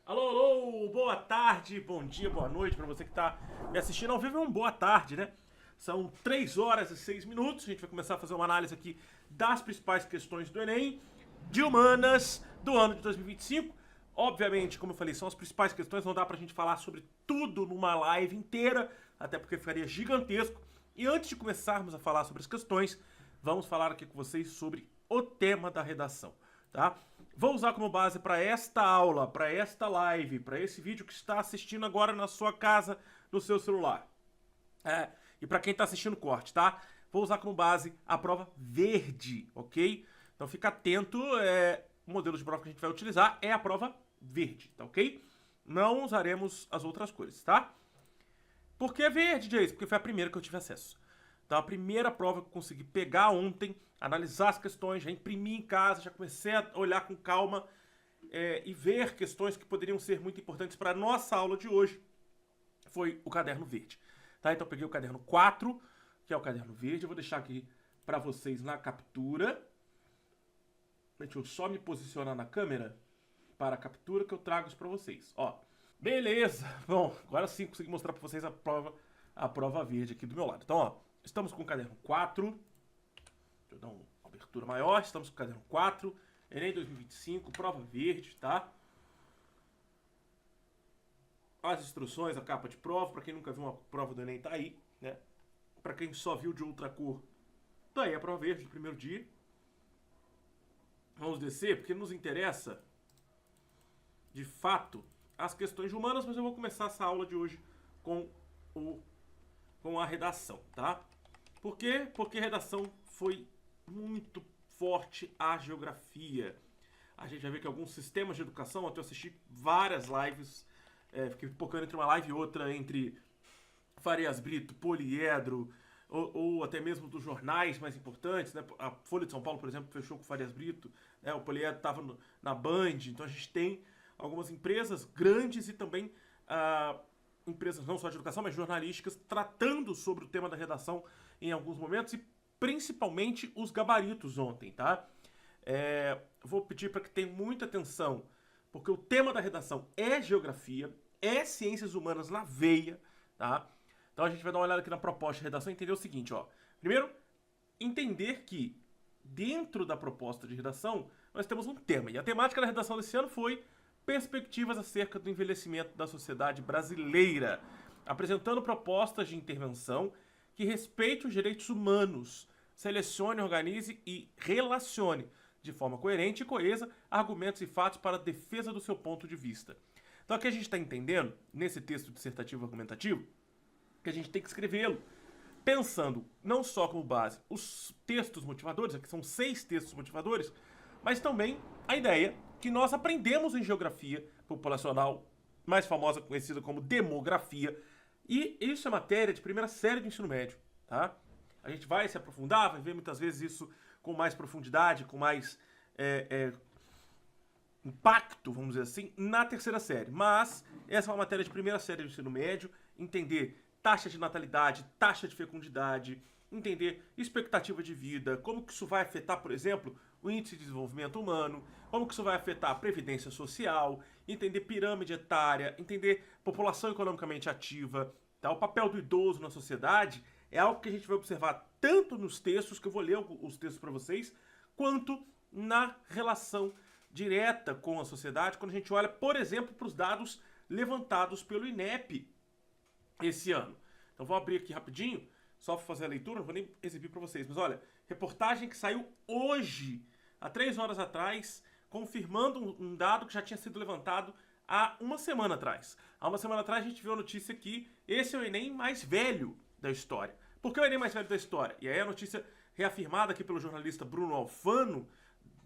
Alô, alô, boa tarde, bom dia, boa noite para você que está me assistindo ao vivo. É uma boa tarde, né? São 3 horas e 6 minutos. A gente vai começar a fazer uma análise aqui das principais questões do Enem de humanas do ano de 2025. Obviamente, como eu falei, são as principais questões. Não dá pra gente falar sobre tudo numa live inteira, até porque ficaria gigantesco. E antes de começarmos a falar sobre as questões, vamos falar aqui com vocês sobre o tema da redação, tá? Vou usar como base para esta aula, para esta live, para esse vídeo que está assistindo agora na sua casa, no seu celular. E para quem está assistindo o corte, tá? Vou usar como base a prova verde, ok? Então fica atento, o modelo de prova que a gente vai utilizar é a prova verde, tá ok? Não usaremos as outras cores, tá? Por que verde, Jason? Porque foi a primeira que eu tive acesso. Então, a primeira prova que eu consegui pegar ontem, analisar as questões, já imprimi em casa, já comecei a olhar com calma e ver questões que poderiam ser muito importantes para a nossa aula de hoje, foi o caderno verde. Tá? Então, eu peguei o caderno 4, que é o caderno verde. Eu vou deixar aqui para vocês na captura. Deixa eu só me posicionar na câmera para a captura que eu trago isso para vocês. Ó, beleza. Bom, agora sim consegui mostrar para vocês a prova verde aqui do meu lado. Então, ó, estamos com o caderno 4. Deixa eu dar uma abertura maior. Estamos com o caderno 4. Enem 2025, prova verde, tá? As instruções, a capa de prova. Para quem nunca viu uma prova do Enem, tá aí, né? Para quem só viu de outra cor, tá aí a prova verde do primeiro dia. Vamos descer, porque nos interessa, de fato, as questões humanas, mas eu vou começar essa aula de hoje com a redação, tá? Por quê? Porque a redação foi muito forte a geografia. A gente vai ver que alguns sistemas de educação, até eu assisti várias lives, fiquei focando entre uma live e outra, entre Farias Brito, Poliedro, ou até mesmo dos jornais mais importantes, né? A Folha de São Paulo, por exemplo, fechou com Farias Brito, né? O Poliedro estava na Band, então a gente tem algumas empresas grandes e também empresas não só de educação, mas jornalísticas, tratando sobre o tema da redação em alguns momentos e principalmente os gabaritos ontem, tá? Vou pedir para que tenham muita atenção, porque o tema da redação é geografia, é ciências humanas na veia, tá? Então a gente vai dar uma olhada aqui na proposta de redação e entender o seguinte, ó. Primeiro, entender que dentro da proposta de redação nós temos um tema, e a temática da redação desse ano foi perspectivas acerca do envelhecimento da sociedade brasileira, apresentando propostas de intervenção que respeite os direitos humanos, selecione, organize e relacione de forma coerente e coesa argumentos e fatos para a defesa do seu ponto de vista. Então aqui a gente está entendendo, nesse texto dissertativo argumentativo, que a gente tem que escrevê-lo pensando não só como base os textos motivadores, aqui são 6 textos motivadores, mas também a ideia que nós aprendemos em geografia populacional, mais famosa, conhecida como demografia, e isso é matéria de primeira série do ensino médio, tá? A gente vai se aprofundar, vai ver muitas vezes isso com mais profundidade, com mais impacto, vamos dizer assim, na terceira série. Mas essa é uma matéria de primeira série do ensino médio, entender taxa de natalidade, taxa de fecundidade, entender expectativa de vida, como que isso vai afetar, por exemplo, o índice de desenvolvimento humano, como que isso vai afetar a previdência social, entender pirâmide etária, entender população economicamente ativa, tá? O papel do idoso na sociedade é algo que a gente vai observar tanto nos textos, que eu vou ler os textos para vocês, quanto na relação direta com a sociedade, quando a gente olha, por exemplo, para os dados levantados pelo INEP esse ano. Então vou abrir aqui rapidinho, só para fazer a leitura, não vou nem exibir para vocês, mas olha, reportagem que saiu hoje, há 3 horas atrás, confirmando um dado que já tinha sido levantado há uma semana atrás. Há uma semana atrás a gente viu a notícia que esse é o Enem mais velho da história. Por que o Enem mais velho da história? E aí a notícia reafirmada aqui pelo jornalista Bruno Alfano,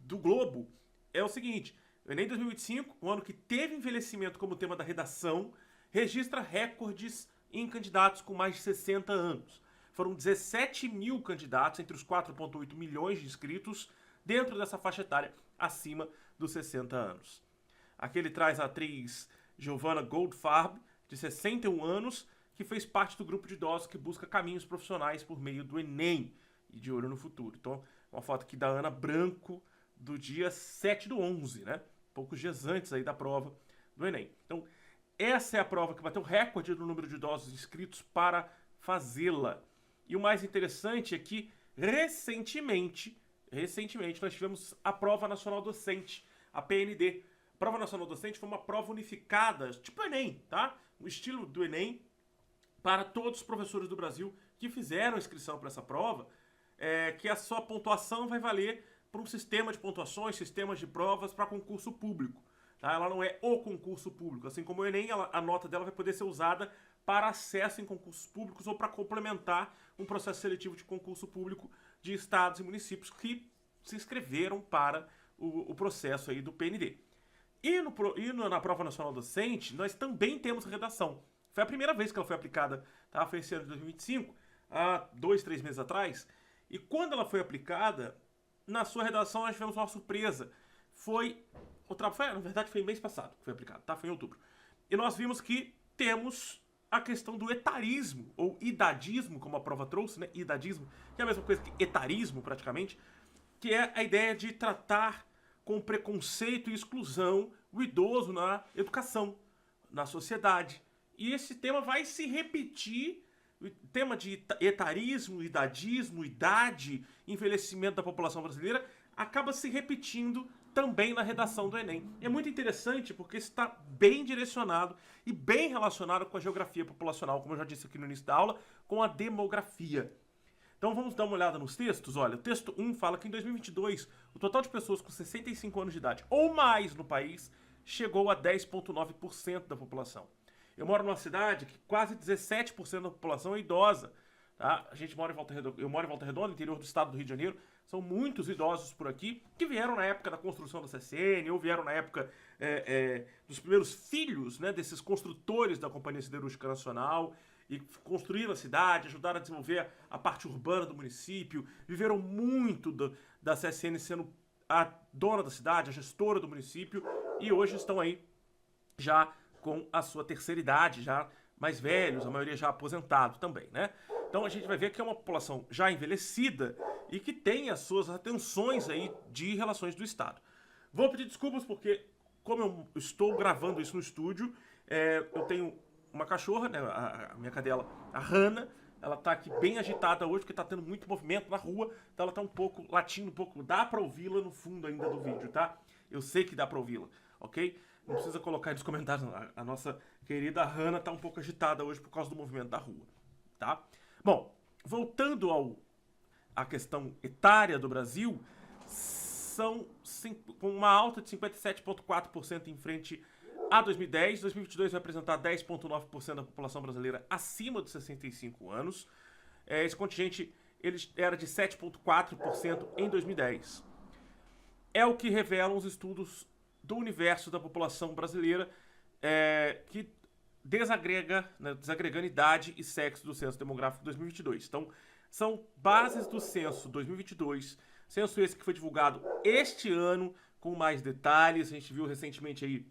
do Globo, é o seguinte: o Enem 2025, um ano que teve envelhecimento como tema da redação, registra recordes em candidatos com mais de 60 anos. Foram 17 mil candidatos entre os 4,8 milhões de inscritos dentro dessa faixa etária acima dos 60 anos. Aqui ele traz a atriz Giovanna Goldfarb, de 61 anos, que fez parte do grupo de idosos que busca caminhos profissionais por meio do Enem e de olho no futuro. Então, uma foto aqui da Ana Branco, do dia 7/11, né? Poucos dias antes aí da prova do do Enem. Então, essa é a prova que bateu o recorde do número de idosos inscritos para fazê-la. E o mais interessante é que, recentemente nós tivemos a Prova Nacional Docente, a PND. A Prova Nacional Docente foi uma prova unificada, tipo Enem, tá? O estilo do Enem, para todos os professores do Brasil que fizeram inscrição para essa prova, que a sua pontuação vai valer para um sistema de pontuações, sistemas de provas para concurso público. Tá? Ela não é o concurso público. Assim como o Enem, a nota dela vai poder ser usada para acesso em concursos públicos ou para complementar um processo seletivo de concurso público de estados e municípios que se inscreveram para o processo aí do PND. Na Prova Nacional Docente, nós também temos redação. Foi a primeira vez que ela foi aplicada, tá? Foi esse ano de 2025, há 2, 3 meses atrás. E quando ela foi aplicada, na sua redação nós tivemos uma surpresa. Na verdade foi mês passado que foi aplicado, tá? Foi em outubro. E nós vimos que temos a questão do etarismo, ou idadismo, como a prova trouxe, né? Idadismo, que é a mesma coisa que etarismo, praticamente, que é a ideia de tratar com preconceito e exclusão o idoso na educação, na sociedade. E esse tema vai se repetir, o tema de etarismo, idadismo, idade, envelhecimento da população brasileira, acaba se repetindo também na redação do Enem. É muito interessante porque está bem direcionado e bem relacionado com a geografia populacional, como eu já disse aqui no início da aula, com a demografia. Então vamos dar uma olhada nos textos. Olha, o texto 1 fala que em 2022 o total de pessoas com 65 anos de idade ou mais no país chegou a 10,9% da população. Eu moro numa cidade que quase 17% da população é idosa. Tá? Eu moro em Volta Redonda, interior do estado do Rio de Janeiro. São muitos idosos por aqui que vieram na época da construção da CCN ou vieram na época dos primeiros filhos, né, desses construtores da Companhia Siderúrgica Nacional e construíram a cidade, ajudaram a desenvolver a parte urbana do município, viveram muito da CSN sendo a dona da cidade, a gestora do município, e hoje estão aí já com a sua terceira idade, já mais velhos, a maioria já aposentado também, né? Então a gente vai ver que é uma população já envelhecida e que tem as suas atenções aí de relações do Estado. Vou pedir desculpas porque, como eu estou gravando isso no estúdio, eu tenho uma cachorra, né, a minha cadela, a Hannah, ela tá aqui bem agitada hoje porque tá tendo muito movimento na rua, então ela tá um pouco latindo um pouco, dá pra ouvi-la no fundo ainda do vídeo, tá? Eu sei que dá pra ouvi-la, ok? Não precisa colocar aí nos comentários, não. A nossa querida Hannah tá um pouco agitada hoje por causa do movimento da rua, tá? Bom, voltando à questão etária do Brasil, são com uma alta de 57,4% em frente a 2010. 2022 vai apresentar 10,9% da população brasileira acima dos 65 anos. Esse contingente ele era de 7,4% em 2010. É o que revelam os estudos do universo da população brasileira, que desagregando idade e sexo do Censo Demográfico 2022. Então, são bases do Censo 2022, censo esse que foi divulgado este ano, com mais detalhes. A gente viu recentemente aí,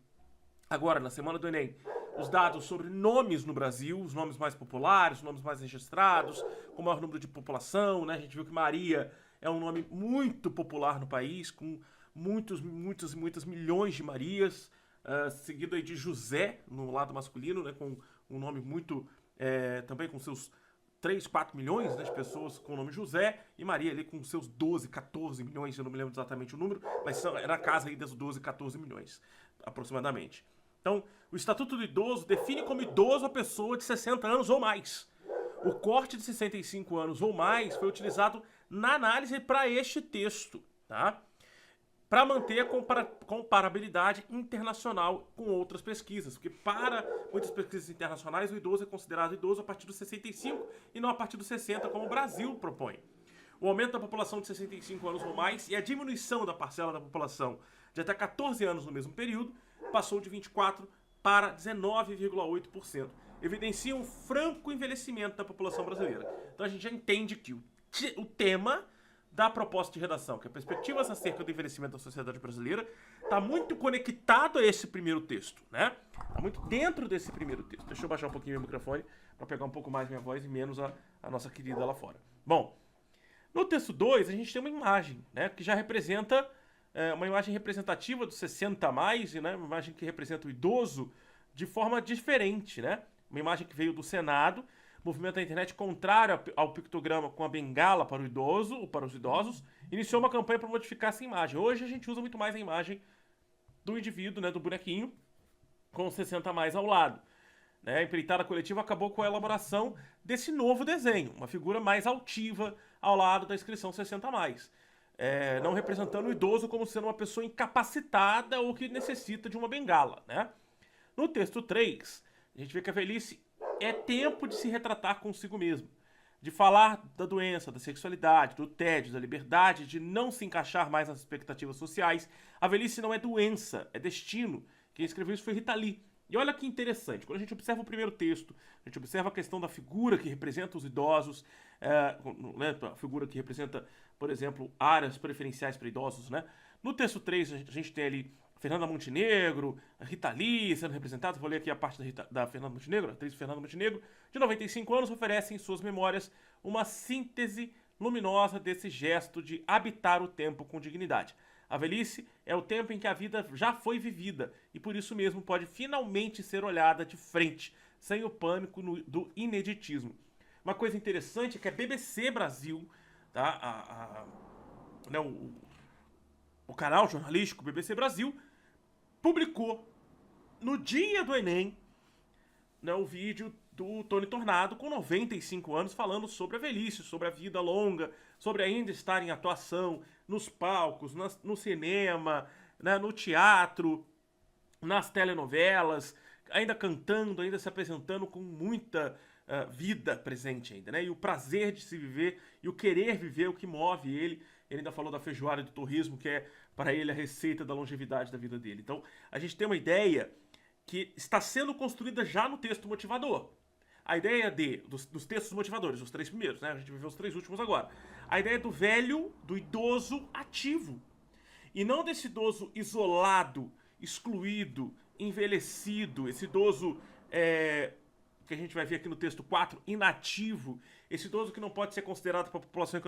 agora na semana do Enem, os dados sobre nomes no Brasil, os nomes mais populares, os nomes mais registrados, com o maior número de população, né? A gente viu que Maria é um nome muito popular no país, com muitos milhões de Marias, seguido aí de José, no lado masculino, né, com um nome muito, também com seus 3, 4 milhões, né, de pessoas com o nome José, e Maria ali com seus 12, 14 milhões, eu não me lembro exatamente o número, mas era a casa aí das 12, 14 milhões, aproximadamente. Então, o Estatuto do Idoso define como idoso a pessoa de 60 anos ou mais. O corte de 65 anos ou mais foi utilizado na análise para este texto, tá? Para manter a comparabilidade internacional com outras pesquisas, porque para muitas pesquisas internacionais o idoso é considerado idoso a partir dos 65 e não a partir dos 60, como o Brasil propõe. O aumento da população de 65 anos ou mais e a diminuição da parcela da população de até 14 anos no mesmo período passou de 24% para 19,8%. Evidencia um franco envelhecimento da população brasileira. Então a gente já entende que o tema da proposta de redação, que é perspectivas acerca do envelhecimento da sociedade brasileira, está muito conectado a esse primeiro texto, né? Está muito dentro desse primeiro texto. Deixa eu baixar um pouquinho meu microfone para pegar um pouco mais minha voz e menos a nossa querida lá fora. Bom, no texto 2 a gente tem uma imagem, né, que já representa uma imagem representativa dos 60 a mais, né? Uma imagem que representa o idoso de forma diferente, né? Uma imagem que veio do Senado, movimento da internet contrário ao pictograma com a bengala para o idoso, ou para os idosos, iniciou uma campanha para modificar essa imagem. Hoje a gente usa muito mais a imagem do indivíduo, né, do bonequinho, com 60 a mais ao lado. Né? A empreitada coletiva acabou com a elaboração desse novo desenho, uma figura mais altiva ao lado da inscrição 60 a mais. Não representando o idoso como sendo uma pessoa incapacitada ou que necessita de uma bengala. Né? No texto 3, a gente vê que a velhice é tempo de se retratar consigo mesmo, de falar da doença, da sexualidade, do tédio, da liberdade, de não se encaixar mais nas expectativas sociais. A velhice não é doença, é destino. Quem escreveu isso foi Rita Lee. E olha que interessante, quando a gente observa o primeiro texto, a gente observa a questão da figura que representa os idosos, a figura que representa, por exemplo, áreas preferenciais para idosos, né? No texto 3, a gente tem ali Fernanda Montenegro, Rita Lee sendo representados. Vou ler aqui a parte da Fernanda Montenegro. A atriz Fernanda Montenegro, de 95 anos, oferece em suas memórias uma síntese luminosa desse gesto de habitar o tempo com dignidade. A velhice é o tempo em que a vida já foi vivida e por isso mesmo pode finalmente ser olhada de frente, sem o pânico do ineditismo. Uma coisa interessante é que a BBC Brasil, tá? O canal jornalístico BBC Brasil publicou no dia do Enem, né, o vídeo do Tony Tornado com 95 anos falando sobre a velhice, sobre a vida longa, sobre ainda estar em atuação nos palcos, no cinema, né, no teatro, nas telenovelas, ainda cantando, ainda se apresentando com muita vida presente ainda, né? E o prazer de se viver e o querer viver, o que move ele. Ele ainda falou da feijoada e do torresmo, que é para ele a receita da longevidade da vida dele. Então, a gente tem uma ideia que está sendo construída já no texto motivador. A ideia dos textos motivadores, os 3 primeiros, né? A gente vai ver os 3 últimos agora. A ideia do velho, do idoso ativo. E não desse idoso isolado, excluído, envelhecido, esse idoso que a gente vai ver aqui no texto 4, inativo, esse idoso que não pode ser considerado para a população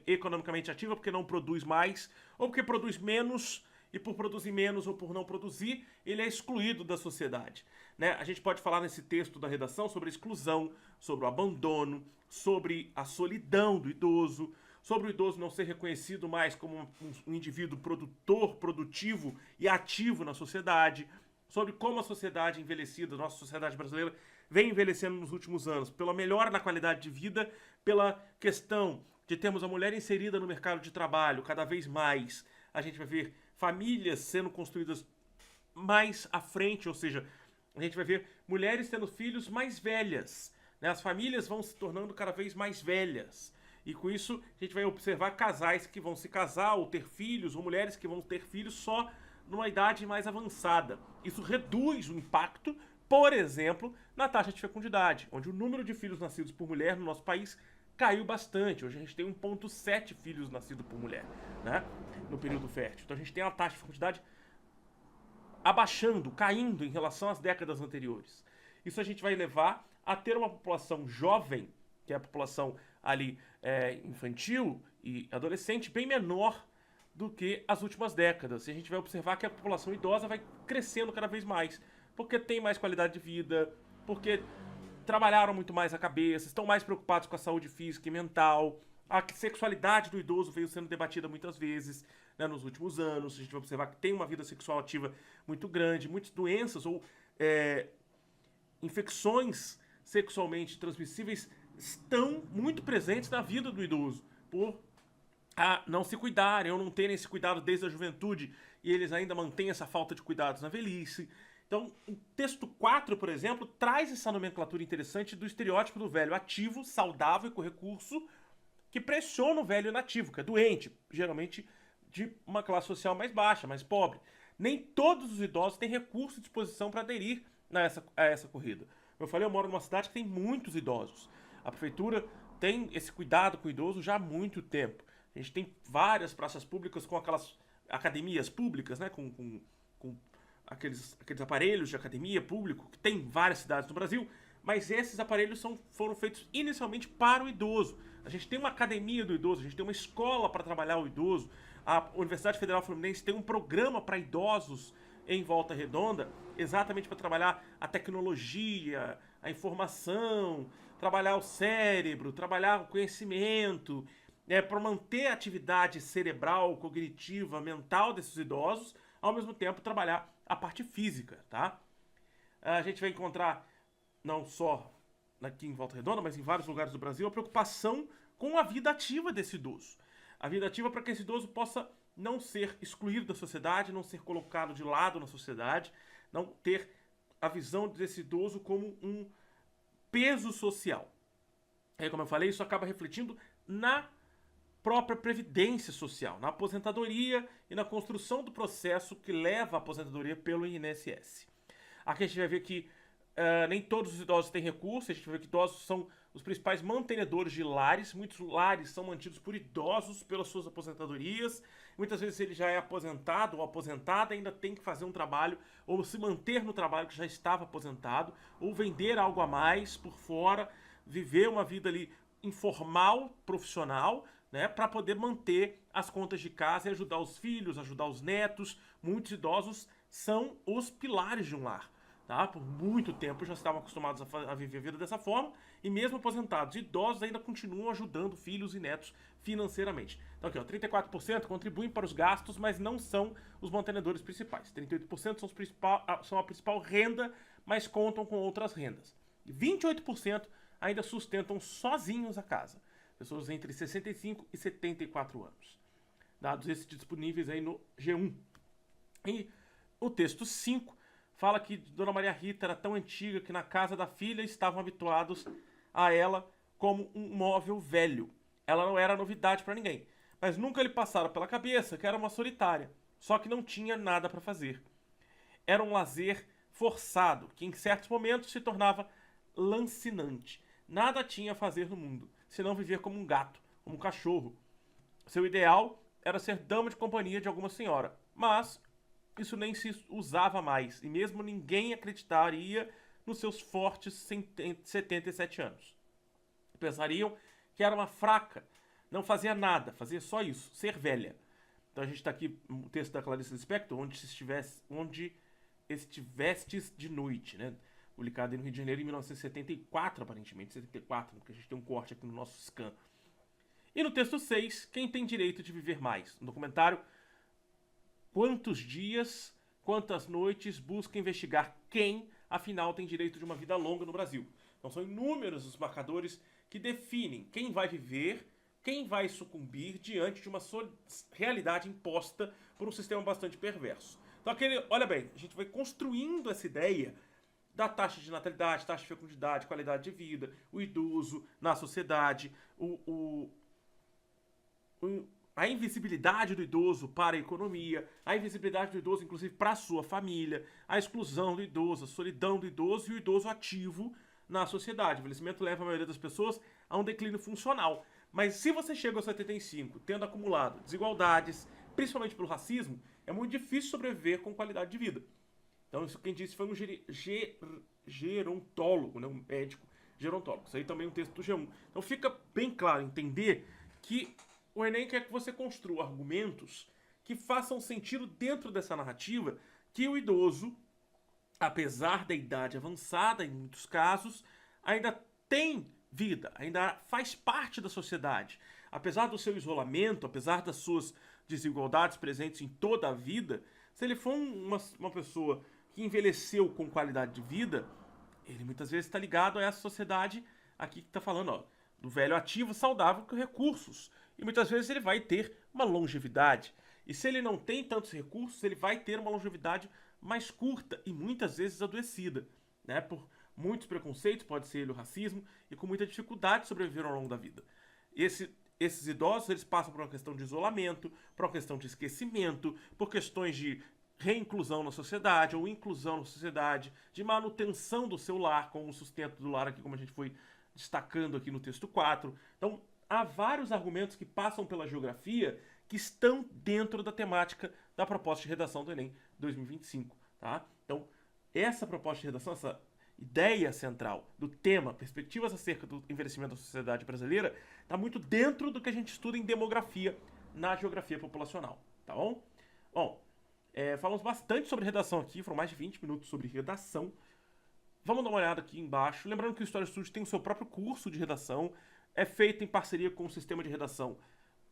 economicamente ativa porque não produz mais, ou porque produz menos, e por produzir menos ou por não produzir, ele é excluído da sociedade. Né? A gente pode falar nesse texto da redação sobre a exclusão, sobre o abandono, sobre a solidão do idoso, sobre o idoso não ser reconhecido mais como um indivíduo produtor, produtivo e ativo na sociedade, sobre como a sociedade envelhecida, a nossa sociedade brasileira, vem envelhecendo nos últimos anos, pela melhora na qualidade de vida, pela questão de termos a mulher inserida no mercado de trabalho cada vez mais. A gente vai ver famílias sendo construídas mais à frente, ou seja, a gente vai ver mulheres tendo filhos mais velhas, né? As famílias vão se tornando cada vez mais velhas. E com isso, a gente vai observar casais que vão se casar ou ter filhos, ou mulheres que vão ter filhos só numa idade mais avançada. Isso reduz o impacto, por exemplo, na taxa de fecundidade, onde o número de filhos nascidos por mulher no nosso país caiu bastante. Hoje a gente tem 1,7 filhos nascidos por mulher, né, no período fértil. Então a gente tem a taxa de fecundidade abaixando, caindo em relação às décadas anteriores. Isso a gente vai levar a ter uma população jovem, que é a população ali infantil e adolescente, bem menor do que as últimas décadas. E a gente vai observar que a população idosa vai crescendo cada vez mais, porque tem mais qualidade de vida, porque trabalharam muito mais a cabeça, estão mais preocupados com a saúde física e mental. A sexualidade do idoso veio sendo debatida muitas vezes, né, nos últimos anos. A gente vai observar que tem uma vida sexual ativa muito grande, muitas doenças ou infecções sexualmente transmissíveis estão muito presentes na vida do idoso, por não se cuidarem ou não terem esse cuidado desde a juventude, e eles ainda mantêm essa falta de cuidados na velhice. Então, o texto 4, por exemplo, traz essa nomenclatura interessante do estereótipo do velho ativo, saudável e com recurso, que pressiona o velho inativo, que é doente, geralmente de uma classe social mais baixa, mais pobre. Nem todos os idosos têm recurso e disposição para aderir a essa corrida. Como eu falei, eu moro numa cidade que tem muitos idosos. A prefeitura tem esse cuidado com o idoso já há muito tempo. A gente tem várias praças públicas com aquelas academias públicas, né, com aqueles aparelhos de academia público, que tem em várias cidades do Brasil, mas esses aparelhos foram feitos inicialmente para o idoso. A gente tem uma academia do idoso, a gente tem uma escola para trabalhar o idoso, A Universidade Federal Fluminense tem um programa para idosos em Volta Redonda, exatamente para trabalhar a tecnologia, a informação, trabalhar o cérebro, trabalhar o conhecimento, para manter a atividade cerebral, cognitiva, mental desses idosos, ao mesmo tempo trabalhar a parte física, tá? A gente vai encontrar, não só aqui em Volta Redonda, mas em vários lugares do Brasil, a preocupação com a vida ativa desse idoso. A vida ativa para que esse idoso possa não ser excluído da sociedade, não ser colocado de lado na sociedade, não ter a visão desse idoso como um peso social. Aí, como eu falei, isso acaba refletindo na própria previdência social, na aposentadoria e na construção do processo que leva à aposentadoria pelo INSS. Aqui a gente vai ver que nem todos os idosos têm recursos, a gente vai ver que idosos são os principais mantenedores de lares, muitos lares são mantidos por idosos pelas suas aposentadorias, muitas vezes ele já é aposentado ou aposentada, ainda tem que fazer um trabalho, ou se manter no trabalho que já estava aposentado, ou vender algo a mais por fora, viver uma vida ali informal, profissional, né, para poder manter as contas de casa e ajudar os filhos, ajudar os netos. Muitos idosos são os pilares de um lar. Tá? Por muito tempo já estavam acostumados a viver a vida dessa forma, e mesmo aposentados, idosos ainda continuam ajudando filhos e netos financeiramente. Então aqui, ó, 34% contribuem para os gastos, mas não são os mantenedores principais. 38% são a principal renda, mas contam com outras rendas. E 28% ainda sustentam sozinhos a casa. Pessoas entre 65 e 74 anos. Dados esses disponíveis aí no G1. E o texto 5 fala que Dona Maria Rita era tão antiga que na casa da filha estavam habituados a ela como um móvel velho. Ela não era novidade para ninguém, mas nunca lhe passaram pela cabeça que era uma solitária, só que não tinha nada para fazer. Era um lazer forçado, que em certos momentos se tornava lancinante. Nada tinha a fazer no mundo, senão viver como um gato, como um cachorro. Seu ideal era ser dama de companhia de alguma senhora, mas isso nem se usava mais, e mesmo ninguém acreditaria nos seus fortes 77 anos. Pensariam que era uma fraca, não fazia nada, fazia só isso, ser velha. Então a gente está aqui no texto da Clarice Lispector, onde estivestes de noite, né? Publicado aí no Rio de Janeiro em 1974, aparentemente, 74, porque a gente tem um corte aqui no nosso scan. E no texto 6, quem tem direito de viver mais? No documentário, quantos dias, quantas noites busca investigar quem, afinal, tem direito de uma vida longa no Brasil. Então são inúmeros os marcadores que definem quem vai viver, quem vai sucumbir diante de uma realidade imposta por um sistema bastante perverso. Então, olha bem, a gente vai construindo essa ideia da taxa de natalidade, taxa de fecundidade, qualidade de vida, o idoso na sociedade, a invisibilidade do idoso para a economia, a invisibilidade do idoso, inclusive, para a sua família, a exclusão do idoso, a solidão do idoso e o idoso ativo na sociedade. O envelhecimento leva a maioria das pessoas a um declínio funcional. Mas se você chega aos 75, tendo acumulado desigualdades, principalmente pelo racismo, é muito difícil sobreviver com qualidade de vida. Então, isso quem disse foi um gerontólogo, né? Um médico gerontólogo. Isso aí também é um texto do G1. Então, fica bem claro entender que o Enem quer que você construa argumentos que façam sentido dentro dessa narrativa, que o idoso, apesar da idade avançada, em muitos casos, ainda tem vida, ainda faz parte da sociedade. Apesar do seu isolamento, apesar das suas desigualdades presentes em toda a vida, se ele for uma pessoa que envelheceu com qualidade de vida, ele muitas vezes está ligado a essa sociedade aqui que está falando, ó, do velho ativo saudável com recursos. E muitas vezes ele vai ter uma longevidade. E se ele não tem tantos recursos, ele vai ter uma longevidade mais curta e muitas vezes adoecida, né? Por muitos preconceitos, pode ser ele o racismo, e com muita dificuldade de sobreviver ao longo da vida. Esses idosos, eles passam por uma questão de isolamento, por uma questão de esquecimento, por questões de reinclusão na sociedade ou inclusão na sociedade, de manutenção do seu lar, com o sustento do lar aqui, como a gente foi destacando aqui no texto 4. Então, há vários argumentos que passam pela geografia que estão dentro da temática da proposta de redação do Enem 2025. Tá? Então, essa proposta de redação, essa ideia central do tema, perspectivas acerca do envelhecimento da sociedade brasileira, está muito dentro do que a gente estuda em demografia na geografia populacional, tá bom? Bom, falamos bastante sobre redação aqui, foram mais de 20 minutos sobre redação. Vamos dar uma olhada aqui embaixo. Lembrando que o História Studio tem o seu próprio curso de redação, é feito em parceria com o sistema de redação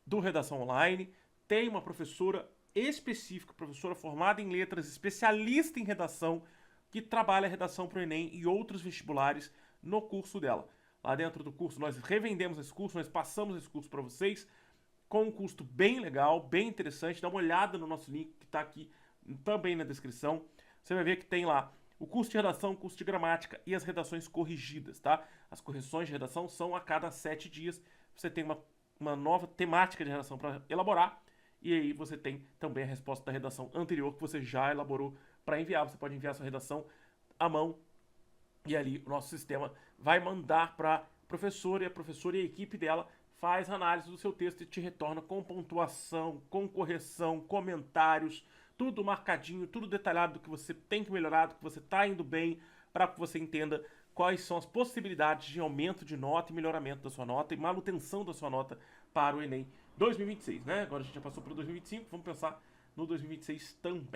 do Redação Online. Tem uma professora específica, professora formada em letras, especialista em redação, que trabalha a redação para o Enem e outros vestibulares no curso dela. Lá dentro do curso nós revendemos esse curso, nós passamos esse curso para vocês com um custo bem legal, bem interessante. Dá uma olhada no nosso link que está aqui também na descrição. Você vai ver que tem lá o curso de redação, o curso de gramática e as redações corrigidas, tá? As correções de redação são a cada 7 dias. Você tem uma nova temática de redação para elaborar. E aí você tem também a resposta da redação anterior que você já elaborou para enviar. Você pode enviar sua redação à mão e ali o nosso sistema vai mandar para a professora e a equipe dela faz análise do seu texto e te retorna com pontuação, com correção, comentários, tudo marcadinho, tudo detalhado do que você tem que melhorar, do que você está indo bem, para que você entenda quais são as possibilidades de aumento de nota e melhoramento da sua nota e manutenção da sua nota para o Enem 2026, né? Agora a gente já passou para o 2025, vamos pensar no 2026 também.